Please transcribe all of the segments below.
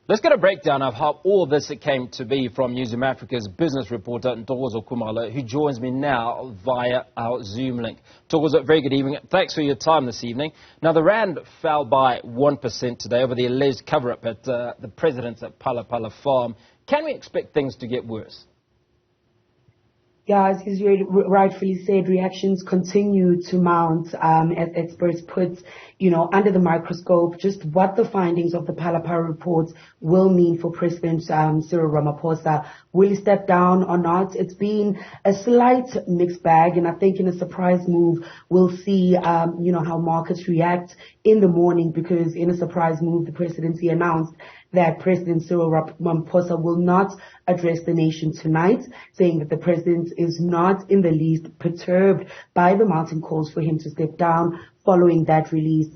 Let's get a breakdown of how all this came to be from Newzroom Afrika's business reporter, Ntokozo Khumalo, who joins me now via our Zoom link. Ntokozo, very good evening. Thanks for your time this evening. Now, the rand fell by 1% today over the alleged cover-up at the president's at Phala Phala farm. Can we expect things to get worse? Yeah, as you rightfully said, reactions continue to mount as experts put, under the microscope, just what the findings of the Phala Phala reports will mean for President Cyril Ramaphosa. Will he step down or not? It's been a slight mixed bag, and I think in a surprise move, we'll see, how markets react in the morning, because in a surprise move, the presidency announced that President Cyril Ramaphosa will not address the nation tonight, saying that the president is not in the least perturbed by the mounting calls for him to step down following that release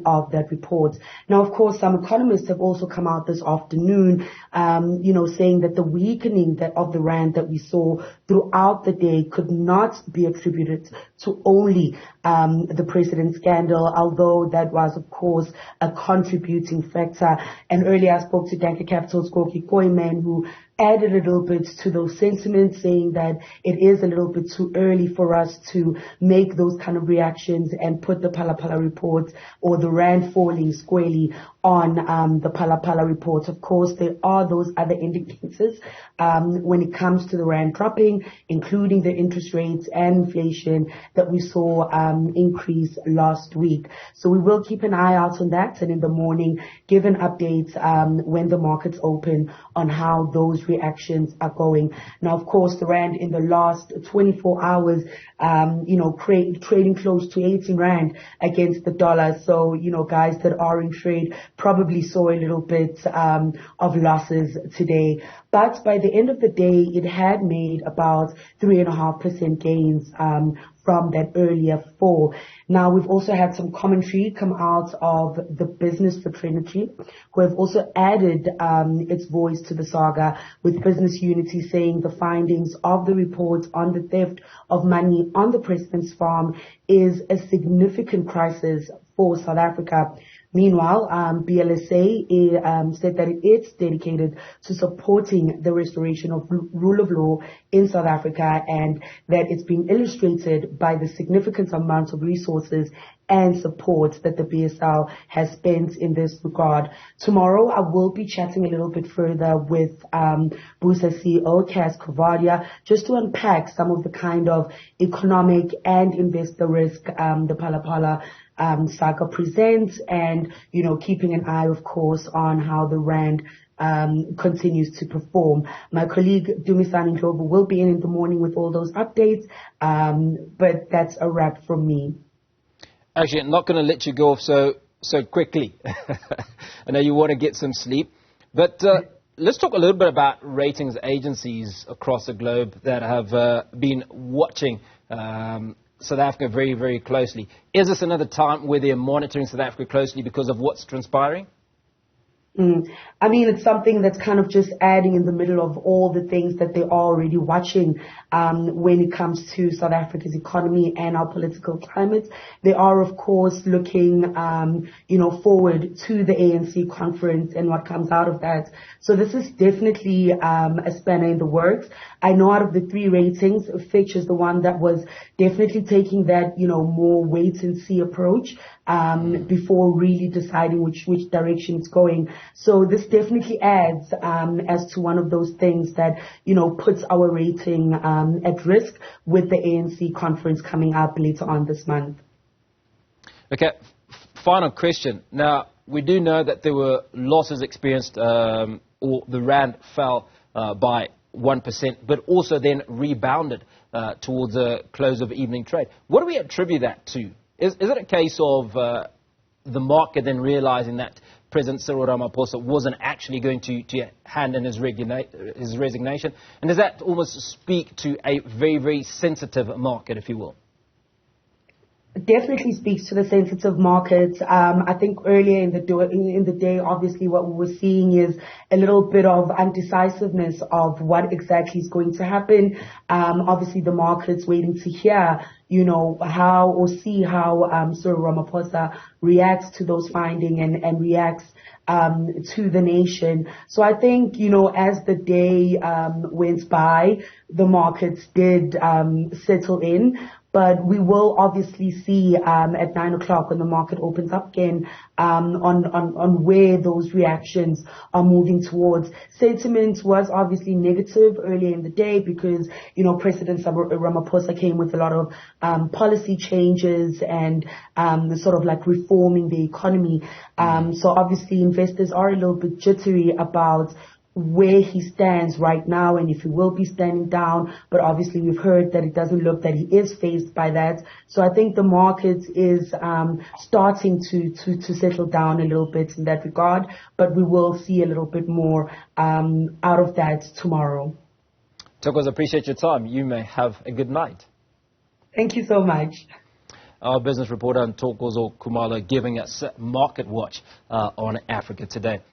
of that report. Now, of course, some economists have also come out this afternoon, saying that the weakening of the rand that we saw throughout the day could not be attributed to only the president's scandal, although that was, of course, a contributing factor. And earlier I spoke to Danke Capital's Koki Koiman, who added a little bit to those sentiments, saying that it is a little bit too early for us to make those kind of reactions and put the Phala Phala report or the rand falling squarely on the Phala Phala report. Of course, there are those other indicators when it comes to the rand dropping, including the interest rates and inflation that we saw increase last week. So we will keep an eye out on that, and in the morning give an update when the markets open on how those reactions are going. Now, of course, the rand in the last 24 hours, trading close to 18 rand against the dollar. So, guys that are in trade probably saw a little bit of losses today. But by the end of the day, it had made about 3.5% gains from that earlier fall. Now, we've also had some commentary come out of the business fraternity, who have also added its voice to the saga, with Business Unity saying the findings of the report on the theft of money on the president's farm is a significant crisis for South Africa. Meanwhile, BLSA said that it's dedicated to supporting the restoration of rule of law in South Africa, and that it's been illustrated by the significant amount of resources and support that the BSL has spent in this regard. Tomorrow, I will be chatting a little bit further with BUSA CEO Cas Kovadia, just to unpack some of the kind of economic and investor risk the Phala Phala saga presents, and keeping an eye, of course, on how the rand continues to perform. My colleague Dumisani Ndlovu will be in the morning with all those updates, but that's a wrap from me. Actually, I'm not going to let you go off so quickly. I know you want to get some sleep, but let's talk a little bit about ratings agencies across the globe that have been watching South Africa very, very closely. Is this another time where they're monitoring South Africa closely because of what's transpiring? I mean, it's something that's kind of just adding in the middle of all the things that they are already watching when it comes to South Africa's economy and our political climate. They are, of course, looking, forward to the ANC conference and what comes out of that. So this is definitely a spanner in the works. I know out of the three ratings, Fitch is the one that was definitely taking that, more wait and see approach before really deciding which direction it's going. So this definitely adds as to one of those things that, puts our rating at risk with the ANC conference coming up later on this month. Okay, final question. Now, we do know that there were losses experienced, or the rand fell by 1%, but also then rebounded towards the close of evening trade. What do we attribute that to? Is it a case of the market then realizing that President Cyril Ramaphosa wasn't actually going to hand in his resignation? And does that almost speak to a very, very sensitive market, if you will? definitely speaks to the sensitive markets. I think earlier in the day, obviously what we were seeing is a little bit of undecisiveness of what exactly is going to happen. Obviously the market's waiting to hear, how or see how Cyril Ramaphosa reacts to those findings and reacts to the nation. So I think, as the day went by, the markets did settle in. But we will obviously see at 9 o'clock when the market opens up again on where those reactions are moving towards. Sentiment was obviously negative earlier in the day because, President Ramaphosa came with a lot of policy changes and sort of like reforming the economy. So obviously investors are a little bit jittery about where he stands right now and if he will be standing down, but obviously we've heard that it doesn't look that he is faced by that. So I think the market is starting to settle down a little bit in that regard, but we will see a little bit more out of that tomorrow. Ntokozo, appreciate your time. You may have a good night. Thank you so much. Our business reporter Ntokozo Khumalo giving us Market Watch on Africa Today.